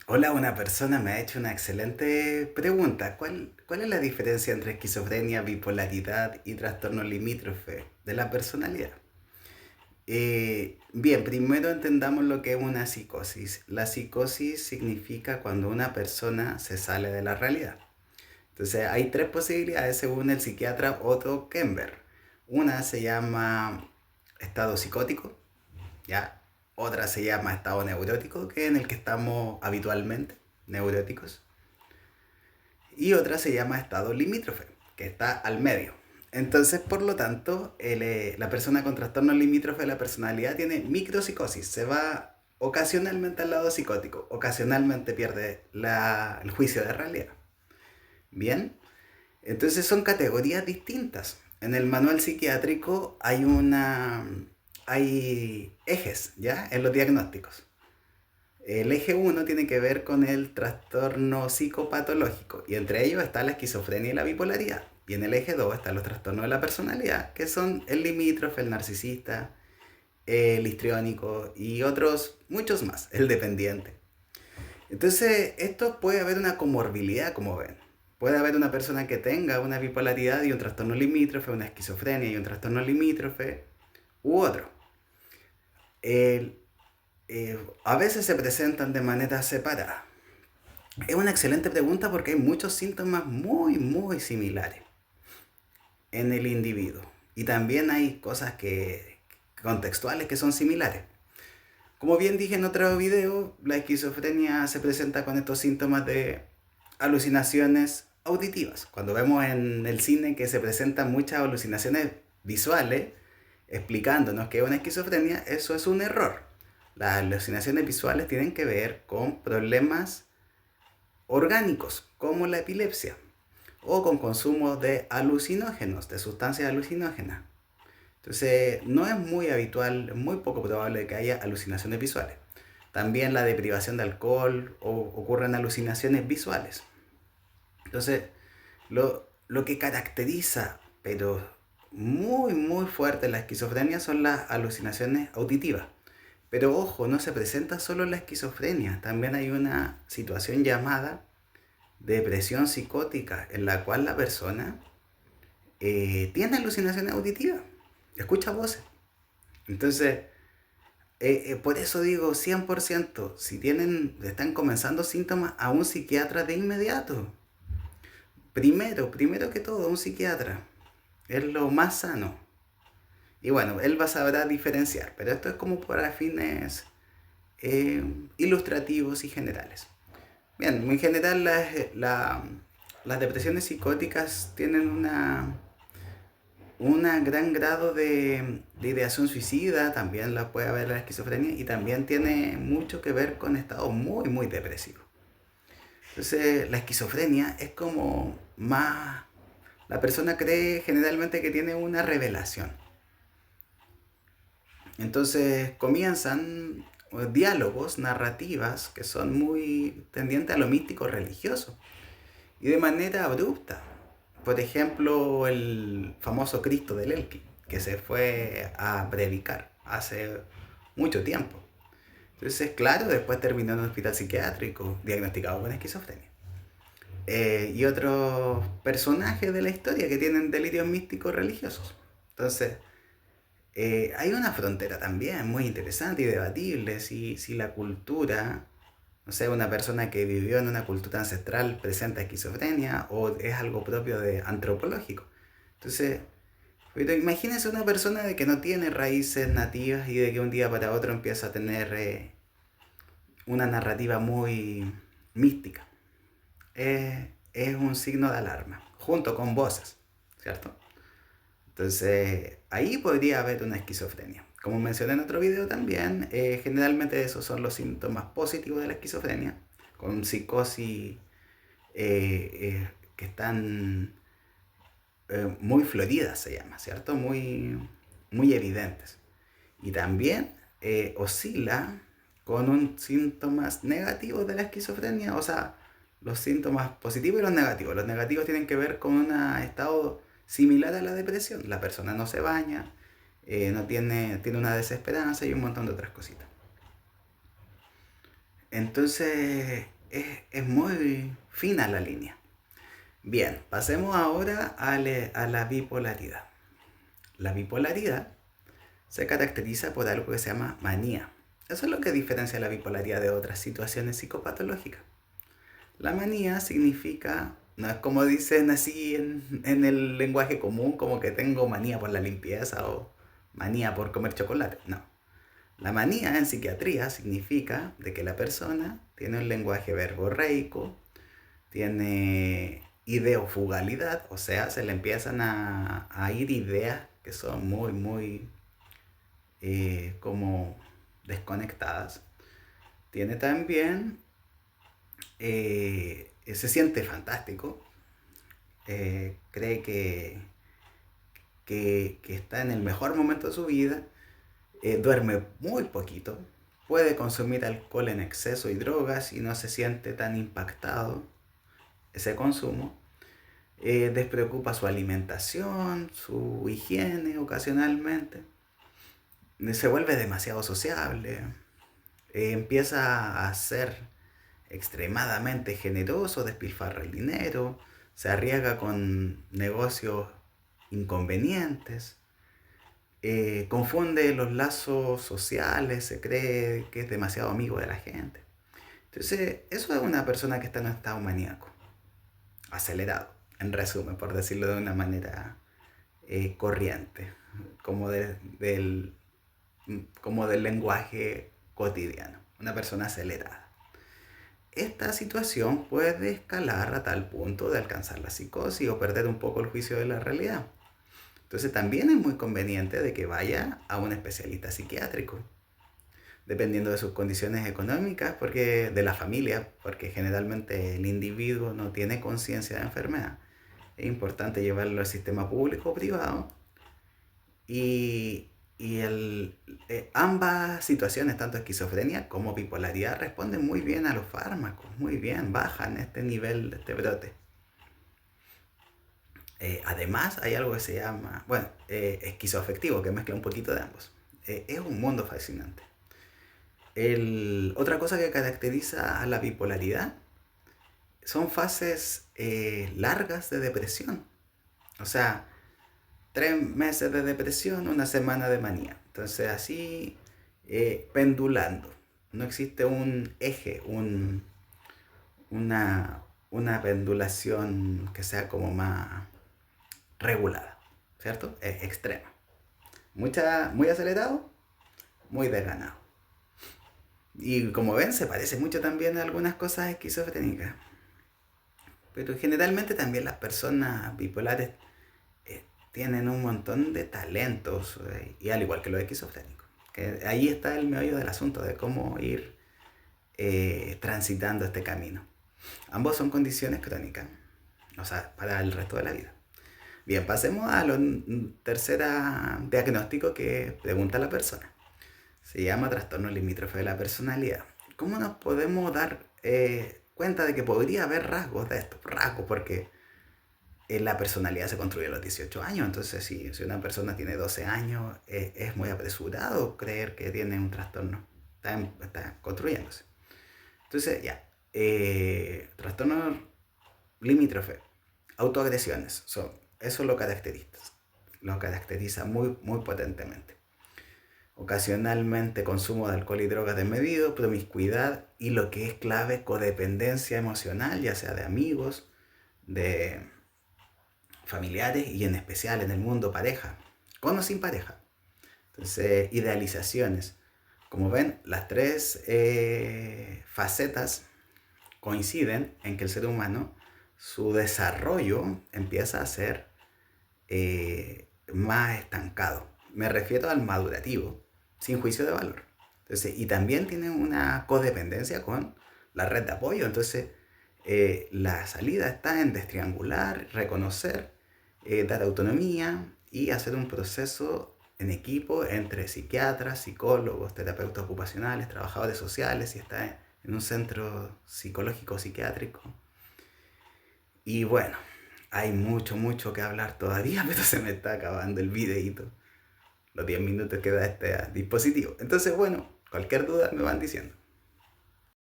Hola, una persona me ha hecho una excelente pregunta. ¿Cuál es la diferencia entre esquizofrenia, bipolaridad y trastorno limítrofe de la personalidad? Bien, primero entendamos lo que es una psicosis. La psicosis significa cuando una persona se sale de la realidad. Entonces hay tres posibilidades según el psiquiatra Otto Kemper. Una se llama estado psicótico, ¿ya? Otra se llama estado neurótico, que es en el que estamos habitualmente, neuróticos. Y otra se llama estado limítrofe, que está al medio. Entonces, por lo tanto, la persona con trastorno limítrofe de la personalidad tiene micropsicosis, se va ocasionalmente al lado psicótico, ocasionalmente pierde el juicio de realidad. Bien, entonces son categorías distintas. En el manual psiquiátrico hay ejes, ¿ya? En los diagnósticos. El eje uno tiene que ver con el trastorno psicopatológico y entre ellos está la esquizofrenia y la bipolaridad. Y en el eje 2 están los trastornos de la personalidad, que son el limítrofe, el narcisista, el histriónico y otros, muchos más, el dependiente. Entonces, esto puede haber una comorbilidad, como ven. Puede haber una persona que tenga una bipolaridad y un trastorno limítrofe, una esquizofrenia y un trastorno limítrofe, u otro. El, a veces se presentan de manera separada. Es una excelente pregunta porque hay muchos síntomas muy similares en el individuo. Y también hay cosas contextuales que son similares. Como bien dije en otro video, la esquizofrenia se presenta con estos síntomas de alucinaciones auditivas. Cuando vemos en el cine que se presentan muchas alucinaciones visuales, explicándonos que es una esquizofrenia, eso es un error. Las alucinaciones visuales tienen que ver con problemas orgánicos, como la epilepsia, o con consumo de alucinógenos, de sustancias alucinógenas. Entonces, no es muy habitual, es muy poco probable que haya alucinaciones visuales. También la deprivación de alcohol ocurren alucinaciones visuales. Entonces, lo que caracteriza, pero muy fuerte la esquizofrenia son las alucinaciones auditivas. Pero ojo, no se presenta solo la esquizofrenia, también hay una situación llamada depresión psicótica en la cual la persona tiene alucinaciones auditivas, escucha voces. Entonces, por eso digo 100%, si están comenzando síntomas, a un psiquiatra de inmediato. Primero que todo, un psiquiatra. Es lo más sano. Y bueno, él va a saber diferenciar, pero esto es como para fines eh, ilustrativos y generales. Bien, en general las depresiones psicóticas tienen un gran grado de ideación suicida, también la puede haber la esquizofrenia y también tiene mucho que ver con estados muy depresivos. Entonces la esquizofrenia es como más... La persona cree generalmente que tiene una revelación. Entonces comienzan diálogos, narrativas que son muy tendientes a lo místico religioso y de manera abrupta. Por ejemplo, el famoso Cristo del Elqui, que se fue a predicar hace mucho tiempo. Entonces, claro, después terminó en un hospital psiquiátrico diagnosticado con esquizofrenia. Y otros personajes de la historia que tienen delirios místicos religiosos. Entonces, hay una frontera también muy interesante y debatible si la cultura, no sé, una persona que vivió en una cultura ancestral presenta esquizofrenia o es algo propio de antropológico. Entonces, pero imagínense una persona de que no tiene raíces nativas y de que un día para otro empieza a tener una narrativa muy mística. Es un signo de alarma, junto con voces, ¿cierto? Entonces, ahí podría haber una esquizofrenia. Como mencioné en otro video también, generalmente esos son los síntomas positivos de la esquizofrenia, con psicosis que están muy floridas, se llama, ¿cierto? Muy evidentes. Y también oscila con un síntomas negativos de la esquizofrenia, o sea, los síntomas positivos y los negativos. Los negativos tienen que ver con un estado similar a la depresión. La persona no se baña, no tiene una desesperanza y un montón de otras cositas. Entonces es muy fina la línea. Bien, pasemos ahora a la bipolaridad. La bipolaridad se caracteriza por algo que se llama manía. Eso es lo que diferencia la bipolaridad de otras situaciones psicopatológicas. La manía significa, no es como dicen así en el lenguaje común, como que tengo manía por la limpieza o manía por comer chocolate. No. La manía en psiquiatría significa de que la persona tiene un lenguaje verborreico, tiene ideofugalidad, o sea, se le empiezan a ir ideas que son muy como desconectadas. Tiene también, se siente fantástico, cree que está en el mejor momento de su vida, duerme muy poquito, puede consumir alcohol en exceso y drogas y no se siente tan impactado ese consumo. Despreocupa su alimentación, su higiene ocasionalmente, se vuelve demasiado sociable, empieza a ser extremadamente generoso, despilfarra el dinero, se arriesga con negocios inconvenientes, confunde los lazos sociales, se cree que es demasiado amigo de la gente. Entonces, eso es una persona que está en un estado maníaco, acelerado, en resumen, por decirlo de una manera corriente, como, como del lenguaje cotidiano, una persona acelerada. Esta situación puede escalar a tal punto de alcanzar la psicosis o perder un poco el juicio de la realidad. Entonces también es muy conveniente de que vaya a un especialista psiquiátrico, dependiendo de sus condiciones económicas, porque de la familia, porque generalmente el individuo no tiene conciencia de enfermedad. Es importante llevarlo al sistema público o privado y, ambas situaciones, tanto esquizofrenia como bipolaridad, responden muy bien a los fármacos, muy bien, bajan este nivel de este brote. Además hay algo que se llama, bueno, esquizoafectivo, que mezcla un poquito de ambos. Es un mundo fascinante. Otra cosa que caracteriza a la bipolaridad son fases largas de depresión. O sea, 3 meses de depresión, una semana de manía. Entonces así, pendulando. No existe un eje, una pendulación que sea como más regulada, ¿cierto? Es extrema. Muy acelerado, muy desganado. Y como ven, se parece mucho también a algunas cosas esquizofrénicas. Pero generalmente también las personas bipolares tienen un montón de talentos, y al igual que los esquizofrénicos. Que ahí está el meollo del asunto, de cómo ir transitando este camino. Ambos son condiciones crónicas, o sea, para el resto de la vida. Bien, pasemos a lo tercera diagnóstico que pregunta la persona. Se llama trastorno limítrofe de la personalidad. ¿Cómo nos podemos dar cuenta de que podría haber rasgos de esto? Rasgos, porque la personalidad se construye a los 18 años. Entonces, si una persona tiene 12 años, es muy apresurado creer que tiene un trastorno. Está construyéndose. Entonces, ya. Trastorno limítrofe. Autoagresiones. Eso lo caracteriza muy potentemente. Ocasionalmente consumo de alcohol y drogas desmedido, promiscuidad y lo que es clave, codependencia emocional, ya sea de amigos, de familiares y en especial en el mundo pareja, con o sin pareja. Entonces, idealizaciones. Como ven, las tres facetas coinciden en que el ser humano, su desarrollo empieza a ser más estancado. Me refiero al madurativo, sin juicio de valor. Entonces, y también tiene una codependencia con la red de apoyo. Entonces, la salida está en destriangular, reconocer, dar autonomía y hacer un proceso en equipo entre psiquiatras, psicólogos, terapeutas ocupacionales, trabajadores sociales, si está en un centro psicológico psiquiátrico. Y bueno, hay mucho que hablar todavía, pero se me está acabando el videito, los 10 minutos que da este dispositivo. Entonces, bueno, cualquier duda me van diciendo.